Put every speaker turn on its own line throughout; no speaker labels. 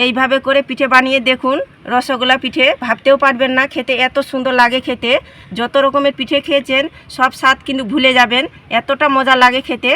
এইভাবে করে পিঠে বানিয়ে দেখুন। রসগোল্লা পিঠে ভাবতেও পারবেন না, খেতে এত সুন্দর লাগে খেতে। যত রকমের পিঠে খেয়েছেন সব স্বাদ কিন্তু ভুলে যাবেন, এতটা মজা লাগে খেতে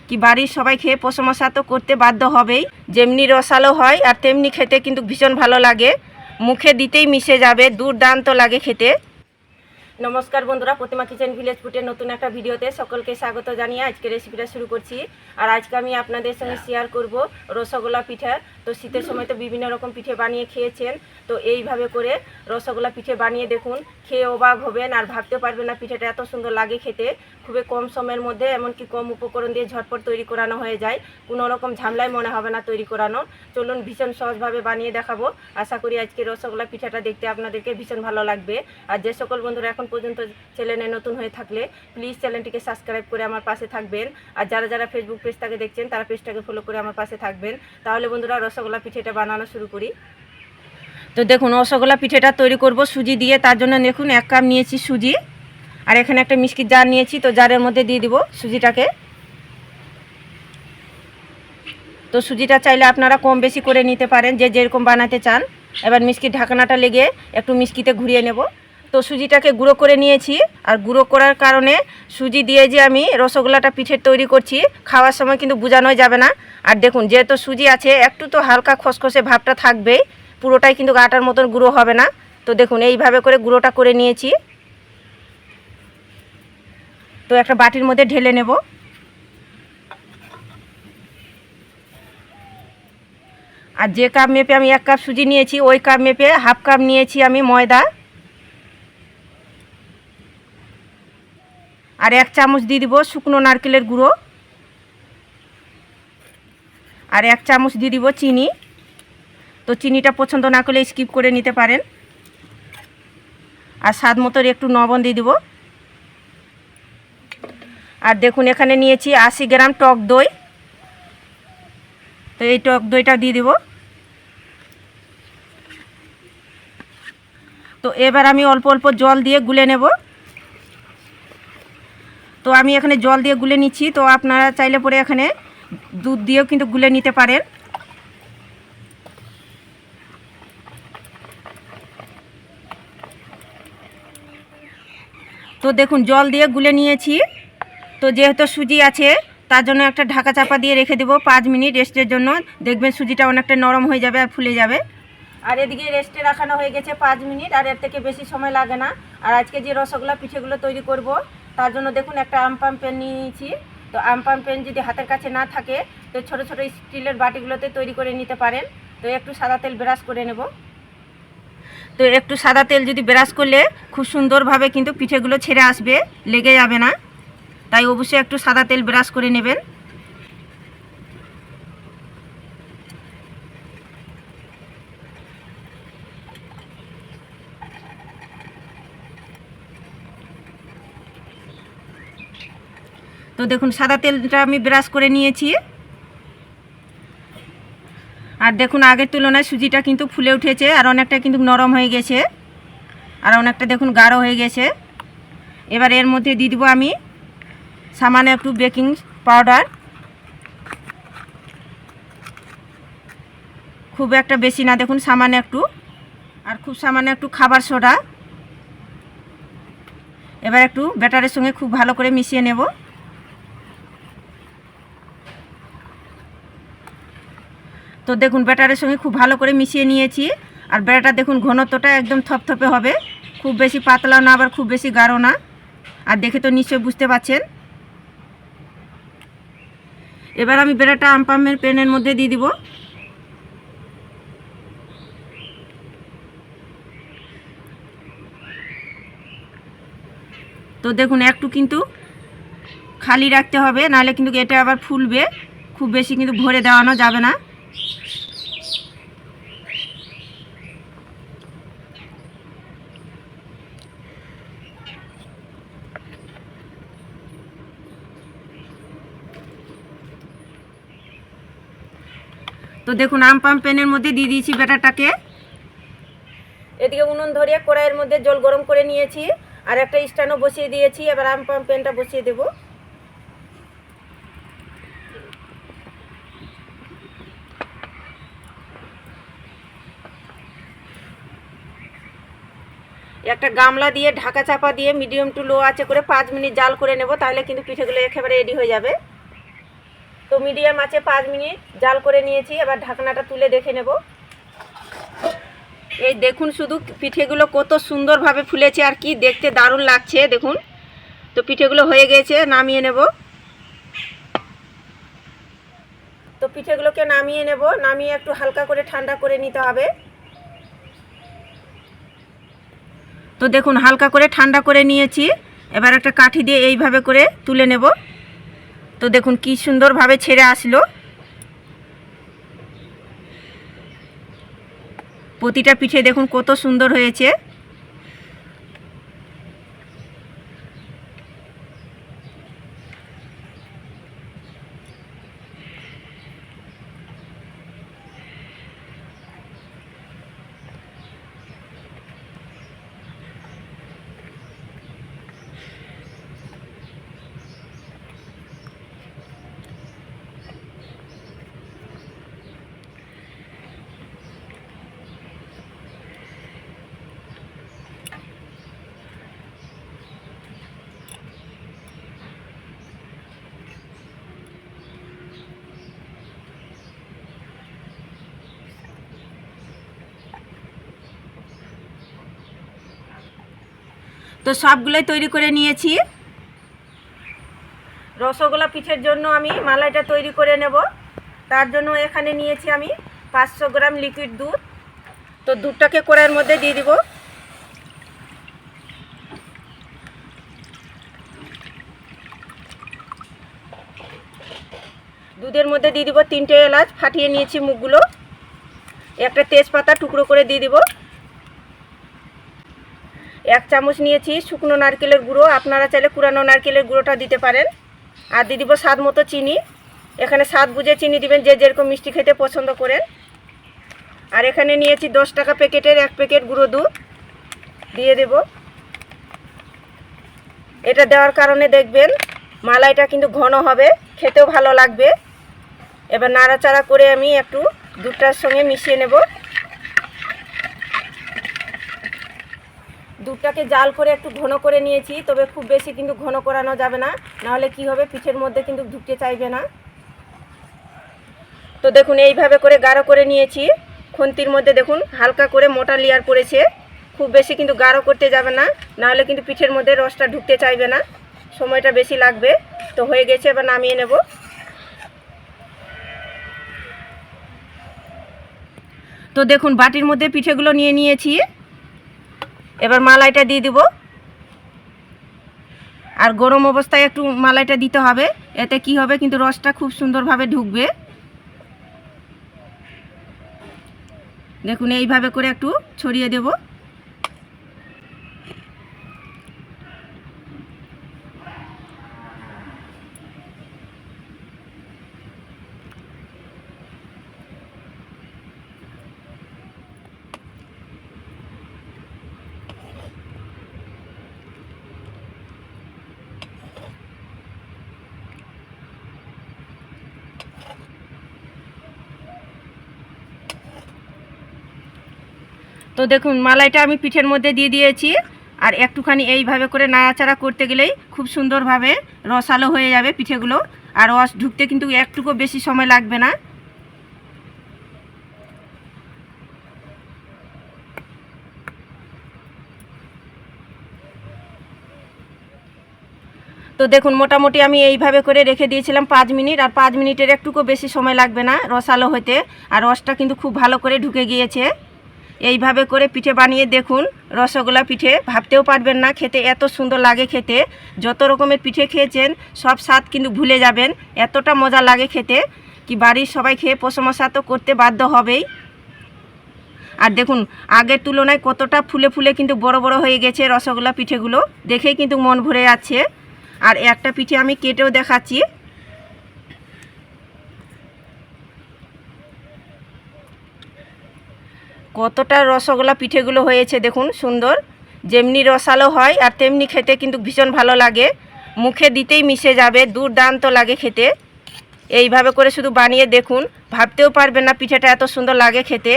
কি বাড়ির সবাই খেয়ে প্রশংসা তো করতে বাধ্য হবেই। যেমনি রসালো হয় আর তেমনি খেতে কিন্তু ভীষণ ভালো লাগে, মুখে দিতেই মিশে যাবে, দুর্দান্ত লাগে খেতে। নমস্কার বন্ধুরা, প্রতিমা কিচেন ভিলেজ ফুডের নতুন একটা ভিডিওতে সকলকে স্বাগত জানিয়ে আজকে রেসিপিটা শুরু করছি। আর আজকে আমি আপনাদের সঙ্গে শেয়ার করব রসগোল্লা পিঠা। তো শীতের সময় তো বিভিন্ন রকম পিঠে বানিয়ে খেয়েছেন, তো এইভাবে করে রসগোল্লা পিঠে বানিয়ে দেখুন, খেয়ে অবাক হবেন আর ভাবতে পারবেন না পিঠেটা এত সুন্দর লাগে খেতে। খুবই কম সময়ের মধ্যে, এমনকি কম উপকরণ দিয়ে ঝটপট তৈরি করানো হয়ে যায়, কোনো রকম ঝামেলাই মনে হবে না তৈরি করানো। চলুন ভীষণ সহজভাবে বানিয়ে দেখাবো। আশা করি আজকে রসগোল্লা পিঠাটা দেখতে আপনাদেরকে ভীষণ ভালো লাগবে। আর যে সকল বন্ধুরা এখন পর্যন্ত চ্যানেলে নতুন হয়ে থাকলে প্লিজ চ্যানেলটিকে সাবস্ক্রাইব করে আমার পাশে থাকবেন। আর যারা যারা ফেসবুক পেজটাকে দেখছেন তারা পেজটাকে ফলো করে আমার পাশে থাকবেন। তাহলে বন্ধুরা রসগোল্লা পিঠেটা বানানো শুরু করি। তো দেখুন রসগোল্লা পিঠেটা তৈরি করব সুজি দিয়ে। তার জন্য দেখুন 1 কাপ নিয়েছি সুজি, আর এখানে একটা মিষ্টির জার নিয়েছি, তো জারের মধ্যে দিয়ে দিব সুজিটাকে। তো সুজিটা চাইলে আপনারা কম বেশি করে নিতে পারেন, যে যেরকম বানাতে চান। এবার মিষ্টির ঢাকনাটা লেগে একটু মিষ্টিতে ঘুরিয়ে নেব। তো সুজিটাকে গুঁড়ো করে নিয়েছি, আর গুঁড়ো করার কারণে সুজি দিয়ে যে আমি রসগোল্লাটা পিঠের তৈরি করছি খাওয়ার সময় কিন্তু বোঝানোই যাবে না। আর দেখুন যেহেতু সুজি আছে একটু তো হালকা খসখসে ভাবটা থাকবেই, পুরোটাই কিন্তু আটার মতন গুঁড়ো হবে না। তো দেখুন এইভাবে করে গুঁড়োটা করে নিয়েছি। তো একটা বাটির মধ্যে ঢেলে নেব। আর যে কাপ মেপে আমি 1 কাপ সুজি নিয়েছি ওই কাপ মেপে হাফ কাপ নিয়েছি আমি ময়দা। আর 1 চামচ দিয়ে দিব শুকনো নারকেলের গুঁড়ো, আর 1 চামচ দিয়ে দিব চিনি। তো চিনিটা পছন্দ না করলে স্কিপ করে নিতে পারেন। আর স্বাদ মতো একটু লবণ দিয়ে দিব। আর দেখুন এখানে নিয়েছি 80 গ্রাম টক দই, তো এই টক দইটা দিয়ে দিব। তো এবার আমি অল্প অল্প জল দিয়ে গুলে নেব। তো আমি এখানে জল দিয়ে গুলে নিচ্ছি, তো আপনারা চাইলে পরে এখানে দুধ দিয়েও কিন্তু গুলে নিতে পারেন। তো দেখুন জল দিয়ে গুলে নিয়েছি। তো যেহেতু সুজি আছে তার জন্য একটা ঢাকা চাপা দিয়ে রেখে দেবো 5 মিনিট রেস্টের জন্য। দেখবেন সুজিটা অনেকটা নরম হয়ে যাবে আর ফুলে যাবে। আর এদিকে রেস্টে রাখানো হয়ে গেছে 5 মিনিট, আর এর থেকে বেশি সময় লাগে না। আর আজকে যে রসগোল্লা পিঠেগুলো তৈরি করব তার জন্য দেখুন একটা আমপাম প্যান নিয়ে নিয়েছি। তো আমপাম প্যান যদি হাতের কাছে না থাকে তো ছোট ছোট স্টিলের বাটিগুলোতে তৈরি করে নিতে পারেন। তো একটু সাদা তেল ব্রাশ করে নেব। তো একটু সাদা তেল যদি ব্রাশ করলে খুব সুন্দরভাবে কিন্তু পিঠেগুলো ছেড়ে আসবে, লেগে যাবে না। তাই অবশ্যই একটু সাদা তেল ব্রাশ করে নেবেন। তো দেখুন সাদা তেলটা আমি ব্রাশ করে নিয়েছি। আর দেখুন আগের তুলনায় সুজিটা কিন্তু ফুলে উঠেছে, আর অনেকটা কিন্তু নরম হয়ে গেছে, আর অনেকটা দেখুন গাঢ় হয়ে গেছে। এবার এর মধ্যে দিয়ে দিব আমি সামান্য একটু বেকিং পাউডার, খুব একটা বেশি না, দেখুন সামান্য একটু। আর খুব সামান্য একটু খাবার সোডা। এবার একটু ব্যাটারের সঙ্গে খুব ভালো করে মিশিয়ে নেব। তো দেখুন ব্যাটারের সঙ্গে খুব ভালো করে মিশিয়ে নিয়েছি। আর ব্যাটার দেখুন ঘনত্বটা একদম থপথপে হবে, খুব বেশি পাতলাও না আবার খুব বেশি গাঢ় না। আর দেখে তো নিশ্চয়ই বুঝতে পারছেন। এবার আমি ব্যাটারটা আমপামের প্যানের মধ্যে দিয়ে দিব। তো দেখুন একটু কিন্তু খালি রাখতে হবে, নাহলে কিন্তু এটা আবার ফুলবে, খুব বেশি কিন্তু ভরে দেওয়ানো যাবে না। তো দেখুন আমপাম প্যানের মধ্যে দিয়ে দিয়েছি ব্যাটারটাকে। এদিকে উনুন ধরিয়ে কড়াইয়ের মধ্যে জল গরম করে নিয়েছি, আর একটা স্ট্যান্ডও বসিয়ে দিয়েছি। এবার আমপাম প্যানটা বসিয়ে দেব। একটা গামলা দিয়ে ঢাকা চাপা দিয়ে মিডিয়াম টু লো আঁচে করে 5 মিনিট জাল করে নেব, তাহলে কিন্তু পিঠেগুলো একেবারে রেডি হয়ে যাবে। তো মিডিয়াম আঁচে 5 মিনিট জাল করে নিয়েছি, এবার ঢাকনাটা তুলে দেখে নেব। এই দেখুন শুধু পিঠেগুলো কত সুন্দরভাবে ফুলেছে আর কি দেখতে দারুণ লাগছে দেখুন। তো পিঠেগুলো হয়ে গেছে, নামিয়ে নেব। তো পিঠেগুলোকে নামিয়ে নেব, নামিয়ে একটু হালকা করে ঠান্ডা করে নিতে হবে। তো দেখুন হালকা করে ঠান্ডা করে নিয়েছি, এবার একটা কাঠি দিয়ে এইভাবে করে তুলে নেব। তো দেখুন কি সুন্দরভাবে ছেড়ে আসলো। প্রতিটা পিঠে দেখুন কত সুন্দর হয়েছে। তো সবগুলোই তৈরি করে নিয়েছি। রসগোল্লা পিঠের জন্য আমি মালাইটা তৈরি করে নেব। তার জন্য এখানে নিয়েছি আমি 500 গ্রাম লিকুইড দুধ। তো দুধটাকে কড়াইয়ের মধ্যে দিয়ে দিব। দুধের মধ্যে দিয়ে দিব 3টে এলাচ ফাটিয়ে নিয়েছি মুখগুলো, একটা তেজপাতা টুকরো করে দিয়ে দিব। 1 চামচ নিয়েছি শুকনো নারকেলের গুঁড়ো, আপনারা চাইলে কুড়ানো নারকেলের গুঁড়োটা দিতে পারেন। আর দিয়ে দিব স্বাদ মতো চিনি, এখানে স্বাদ বুঝে চিনি দিবেন যে যেরকম মিষ্টি খেতে পছন্দ করেন। আর এখানে নিয়েছি 10 টাকা প্যাকেটের 1 প্যাকেট গুঁড়ো দুধ দিয়ে দেব। এটা দেওয়ার কারণে দেখবেন মালাইটা কিন্তু ঘন হবে, খেতেও ভালো লাগবে। এবার নাড়াচাড়া করে আমি একটু দুধটার সঙ্গে মিশিয়ে নেব। দুধটাকে জাল করে একটু ঘন করে নিয়েছি, তবে খুব বেশি কিন্তু ঘন করানো যাবে না, নাহলে কি হবে পিঠের মধ্যে কিন্তু ঢুকতে চাইবে না। তো দেখুন এইভাবে করে গাঢ় করে নিয়েছি। খুন্তির মধ্যে দেখুন হালকা করে মোটা লেয়ার পড়েছে, খুব বেশি কিন্তু গাঢ় করতে যাবে না, নাহলে কিন্তু পিঠের মধ্যে রসটা ঢুকতে চাইবে না, সময়টা বেশি লাগবে। তো হয়ে গেছে, এবার নামিয়ে নেব। তো দেখুন বাটির মধ্যে পিঠেগুলো নিয়ে নিয়েছি, এবার মালাইটা দিয়ে দিব। আর গরম অবস্থায় একটু মালাইটা দিতে হবে, এতে কি হবে কিন্তু রসটা খুব সুন্দরভাবে ঢুকবে। দেখুন এইভাবে করে একটু ছড়িয়ে দেব। তো দেখুন মালাইটা আমি পিঠের মধ্যে দিয়ে দিয়েছি, আর একটুখানি এইভাবে করে নাড়াচাড়া করতে গেলেই খুব সুন্দরভাবে রসালো হয়ে যাবে পিঠেগুলো, আর রস ঢুকতে কিন্তু একটুকু বেশি সময় লাগবে না। তো দেখুন মোটামুটি আমি এইভাবে করে রেখে দিয়েছিলাম 5 মিনিট, আর 5 মিনিটের একটুকু বেশি সময় লাগবে না রসালো হতে, আর রসটা কিন্তু খুব ভালো করে ঢুকে গিয়েছে। এইভাবে করে পিঠে বানিয়ে দেখুন, রসগোল্লা পিঠে ভাবতেও পারবেন না, খেতে এত সুন্দর লাগে খেতে। যত রকমের পিঠে খেয়েছেন সব স্বাদ কিন্তু ভুলে যাবেন, এতটা মজা লাগে খেতে কি বাড়ির সবাই খেয়ে প্রশংসা তো করতে বাধ্য হবেই। আর দেখুন আগের তুলনায় কতটা ফুলে ফুলে কিন্তু বড় বড় হয়ে গেছে রসগোল্লা পিঠেগুলো, দেখেই কিন্তু মন ভরে যাচ্ছে। আর একটা পিঠে আমি কেটেও দেখাচ্ছি। কতটা রসগোল্লা পিঠেগুলো হয়েছে দেখুন সুন্দর, যেমনি রসালো হয় আর তেমনি খেতে কিন্তু ভীষণ ভালো লাগে, মুখে দিতেই মিশে যাবে, দুর্দান্ত লাগে খেতে। এইভাবে করে শুধু বানিয়ে দেখুন, ভাবতেও পারবেন না পিঠেটা এত সুন্দর লাগে খেতে।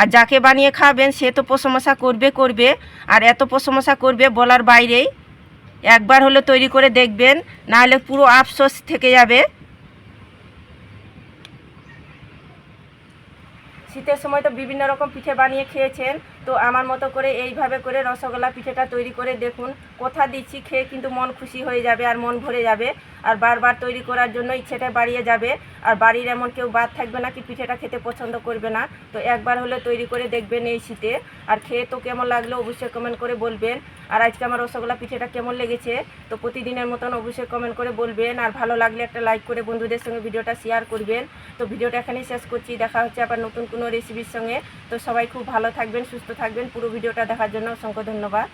আর যাকে বানিয়ে খাওয়াবেন সে তো প্রশংসা করবে আর এত প্রশংসা করবে বলার বাইরেই। একবার হলো তৈরি করে দেখবেন, নাহলে পুরো আফসোস থেকে যাবে। শীতের সময় তো বিভিন্ন রকম পিঠে বানিয়ে খেয়েছেন, তো আমার মতো করে এইভাবে করে রসগোল্লা পিঠেটা তৈরি করে দেখুন। কথা দিচ্ছি খেয়ে কিন্তু মন খুশি হয়ে যাবে আর মন ভরে যাবে, আর বারবার তৈরি করার জন্য ইচ্ছেটা বাড়িয়ে যাবে। আর বাড়ির এমন কেউ বাদ থাকবে না কি পিঠেটা খেতে পছন্দ করবে না। তো একবার হলে তৈরি করে দেখবেন এই শীতে, আর খেয়ে তো কেমন লাগলো অবশ্যই কমেন্ট করে বলবেন। আর আজকে আমার রসগোল্লা পিঠেটা কেমন লেগেছে তো প্রতিদিনের মতন অবশ্যই কমেন্ট করে বলবেন। আর ভালো লাগলে একটা লাইক করে বন্ধুদের সঙ্গে ভিডিওটা শেয়ার করবেন। তো ভিডিওটা এখানেই শেষ করছি, দেখা হচ্ছে আবার নতুন কোনো রেসিপির সঙ্গে। তো সবাই খুব ভালো থাকবেন, সুস্থ থাকবেন। পুরো ভিডিওটা দেখার জন্য অসংখ্য ধন্যবাদ।